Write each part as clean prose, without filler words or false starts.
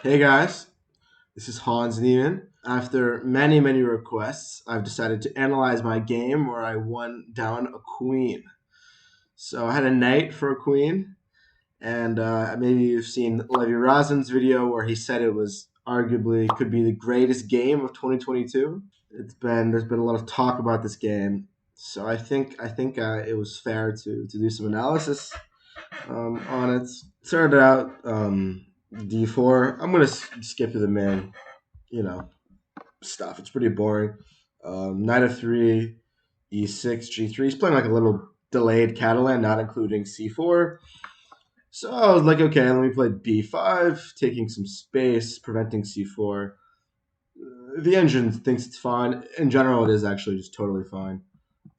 Hey guys, this is Hans Niemann. After many requests, I've decided to analyze my game where I won down a queen. So I had a knight for a queen, and maybe you've seen Levi Razin's video where he said it was arguably could be the greatest game of 2022. There's been a lot of talk about this game, so I think it was fair to do some analysis on it. Started out d4. I'm gonna skip to the main, you know, stuff. It's pretty boring. Knight of three, e6, g3. He's playing like a little delayed Catalan, not including c4. So I was like, okay, let me play b5, taking some space, preventing c4. The engine thinks it's fine. In general, it is actually just totally fine.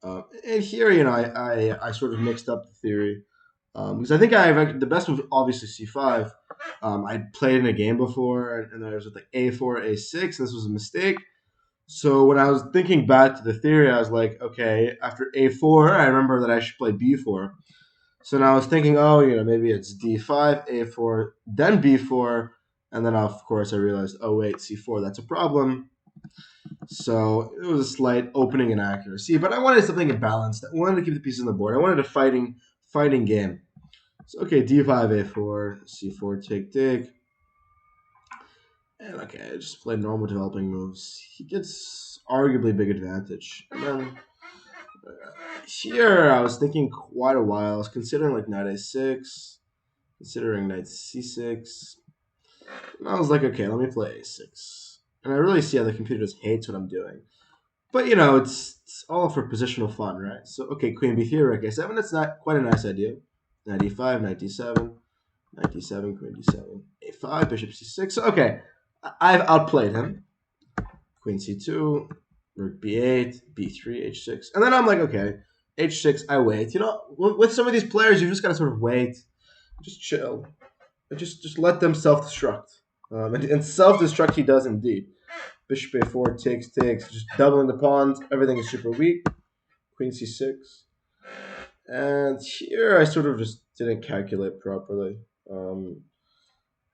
And here, I sort of mixed up the theory because I think I have the best move, obviously c5. I played in a game before, and there was like a4, a6. This was a mistake. So when I was thinking back to the theory, I was like, okay, after a4, I remember that I should play b4. So now I was thinking, oh, maybe it's d5, a4, then b4, and then of course I realized, oh wait, c4, that's a problem. So it was a slight opening inaccuracy, but I wanted something balanced. I wanted to keep the pieces on the board. I wanted a fighting game. So okay, d5, a4, c4, take. And okay, I just play normal developing moves. He gets arguably big advantage. And then here I was thinking quite a while. I was considering like knight a6, considering knight c6. And I was like, okay, let me play a6. And I really see how the computer just hates what I'm doing. But it's all for positional fun, right? So okay, queen b3, rook a7. It's not quite a nice idea. Knight e5, knight d7, knight d7, queen d7, a5, bishop c6. So, okay, I've outplayed him. Queen c2, rook b8, b3, h6, and then I'm like, okay, h6. I wait. With some of these players, you just gotta sort of wait, just chill, and just let them self-destruct. And self-destruct he does indeed. Bishop a4 takes, just doubling the pawns. Everything is super weak. Queen c6. And here I sort of just didn't calculate properly. The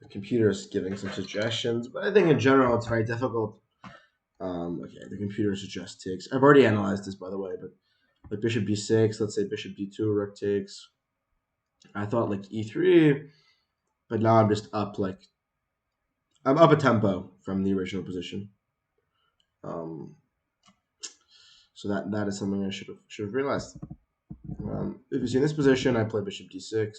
computer is giving some suggestions, but I think in general it's very difficult. Okay, the computer suggests takes. I've already analyzed this, by the way, but like bishop b6, let's say bishop d2, rook takes. I thought like e3, but now I'm up a tempo from the original position. Um, so that is something I should have realized. If you see in this position, I play bishop d6,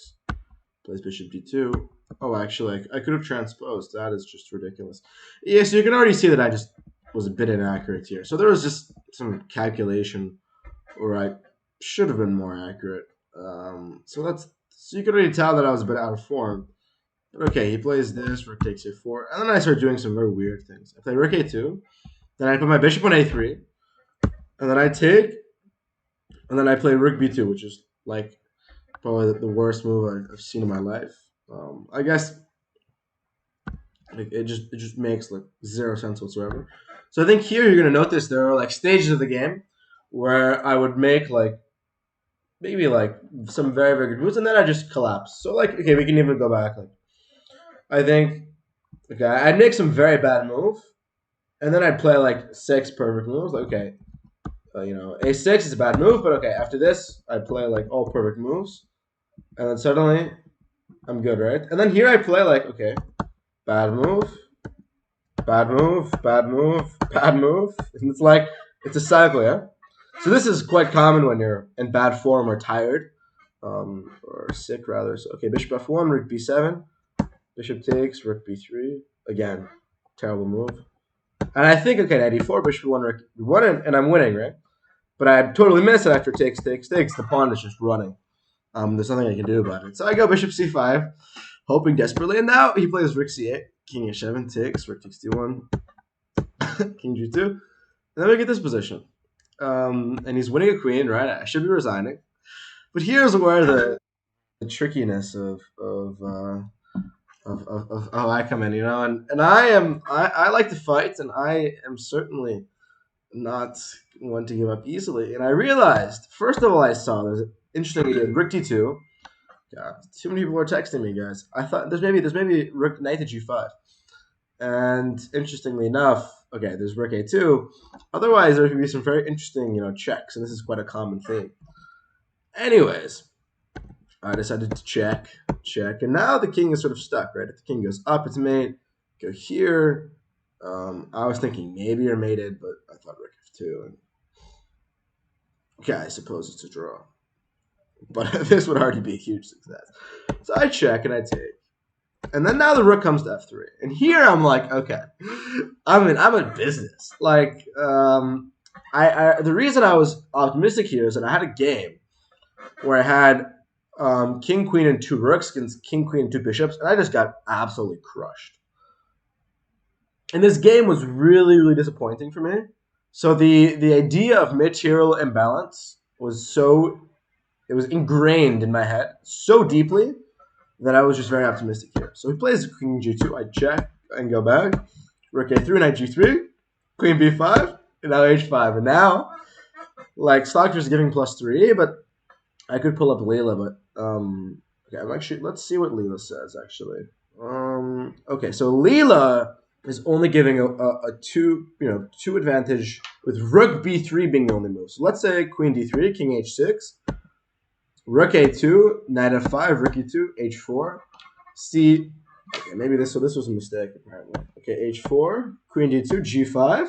plays bishop d2. Oh, actually, I could have transposed. That is just ridiculous. Yeah, so you can already see that I just was a bit inaccurate here. So there was just some calculation where I should have been more accurate. So you can already tell that I was a bit out of form. But okay, he plays this, rook takes a4, and then I start doing some very weird things. I play rook a2, then I put my bishop on a3, and then I take, and then I play rook b2, which is like probably the worst move I've seen in my life. I guess it just makes like zero sense whatsoever. So I think here you're gonna notice there are like stages of the game where I would make like maybe like some very good moves, and then I just collapse. So like okay, we can even go back. Like I think okay, I'd make some very bad move, and then I'd play like six perfect moves. Like okay, a6 is a bad move, but okay, after this I'd play like all perfect moves, and then suddenly I'm good, right? And then here I play like okay, bad move, bad move, bad move, bad move, and it's a cycle, yeah. So this is quite common when you're in bad form or tired, or sick rather. So okay, bishop f1, rook b7, bishop takes, rook b3. Again, terrible move. And I think okay, knight e4, bishop e1, rook b1, and I'm winning, right? But I totally miss it after takes. The pawn is just running. There's nothing I can do about it. So I go bishop c5, hoping desperately, and now he plays rook c8, king e7 takes, rook takes d1, king g2. And then we get this position. And he's winning a queen, right? I should be resigning. But here's where the trickiness of how I come in, and I like to fight, and I am certainly not one to give up easily. And I realized, first of all, I saw there's an interesting idea. Rook d2. God, too many people are texting me, guys. I thought there's maybe rook knight to g5. And interestingly enough, okay, there's rook a2. Otherwise, there could be some very interesting, checks, and this is quite a common thing. Anyways, I decided to check, and now the king is sort of stuck, right? If the king goes up, it's mate. Go here. I was thinking maybe you're mated, but I thought rook f2. And okay, I suppose it's a draw. But this would already be a huge success. So I check and I take. And then now the rook comes to f3. And here I'm like, okay, I'm in business. Like, the reason I was optimistic here is that I had a game where I had king, queen, and two rooks against king, queen, and two bishops, and I just got absolutely crushed. And this game was really, really disappointing for me. So the idea of material imbalance it was ingrained in my head so deeply that I was just very optimistic here. So he plays queen g2, I check and go back. Rook a3, knight g3, queen b5, and now h5. And now, like, Stockfish is giving +3, but I could pull up Leela, but okay, let's see what Leela says actually. Okay, so Leela is only giving a two advantage with rook b3 being the only move. So let's say queen d3, king h6, rook a2, knight f5, rook e2, h4. See, okay, maybe this was a mistake apparently. Okay, h4, queen d2, g5.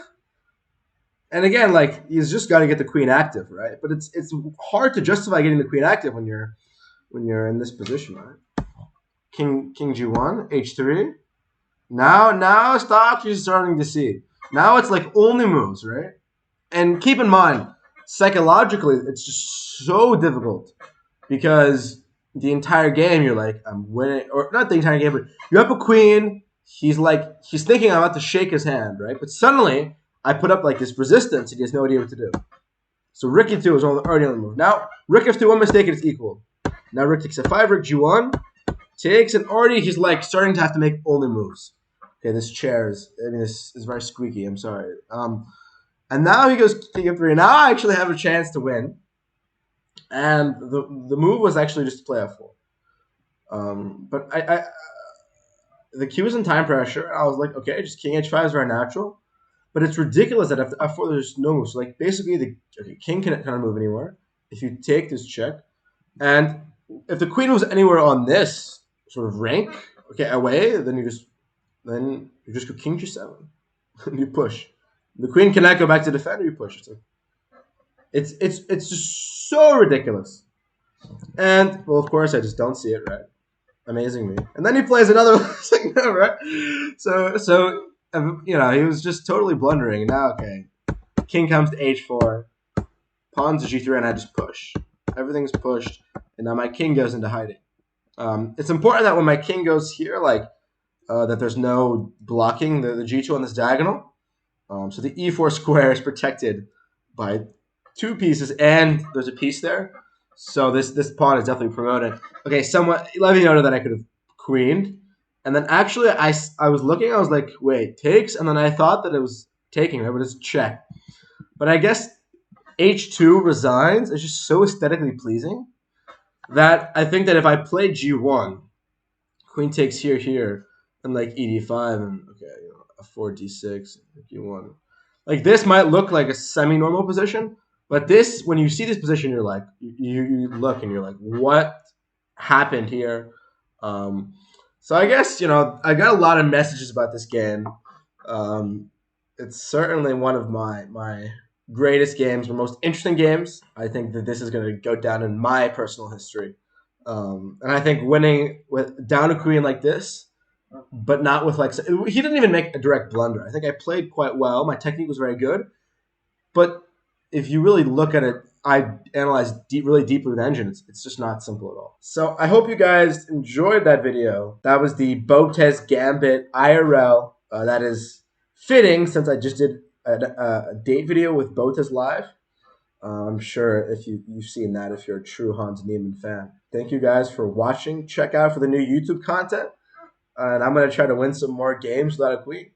And again, like, he's just got to get the queen active, right? But it's hard to justify getting the queen active when you're in this position, right? King g1, h3. Now Stock is starting to see. Now it's like only moves, right? And keep in mind, psychologically, it's just so difficult because the entire game you're like, I'm winning, or not the entire game, but you have a queen. He's thinking I'm about to shake his hand, right? But suddenly I put up like this resistance, and he has no idea what to do. So rook e2 is already on the move. Now rook f2, one mistake, and it's equal. Now rook takes f5, rook g1 takes, and already he's like starting to have to make only moves. Okay, this is very squeaky. I'm sorry. And now he goes king f3. And now I actually have a chance to win. And the move was actually just to play f4. But the Q was in time pressure, and I was like, okay, just king h5 is very natural. But it's ridiculous that after f4 there's no move. So like basically the king can't move anywhere. If you take this check, and if the queen was anywhere on this sort of rank, okay, away, then you just go king g7 and you push. The queen cannot go back to defend, or you push. It's just so ridiculous. And well, of course, I just don't see it, right? Amazing me. And then he plays another thing, right? So he was just totally blundering. And now, okay, king comes to h4, pawns to g3, and I just push. Everything's pushed, and now my king goes into hiding. It's important that when my king goes here, like that there's no blocking the g2 on this diagonal. So the e4 square is protected by two pieces, and there's a piece there. So this pawn is definitely promoted. Okay, let me know that I could have queened. And then actually I was looking, I was like, wait, takes? And then I thought that it was taking, right? But it's check. But I guess h2 resigns is just so aesthetically pleasing that I think that if I play g1, queen takes here, and like ed5, and okay, f4, d6, g1. Like this might look like a semi-normal position, but this, when you see this position, you're like, you look and you're like, what happened here? So I guess, I got a lot of messages about this game. It's certainly one of my greatest games, or most interesting games. I think that this is going to go down in my personal history. And I think winning with down a queen like this, but not with like, he didn't even make a direct blunder. I think I played quite well. My technique was very good. But if you really look at it, I analyzed really deeply with the engine. It's just not simple at all. So I hope you guys enjoyed that video. That was the Botez Gambit IRL. That is fitting since I just did a date video with Botez Live. I'm sure if you've seen that, if you're a true Hans Niemann fan. Thank you guys for watching. Check out for the new YouTube content. And I'm going to try to win some more games without a queen.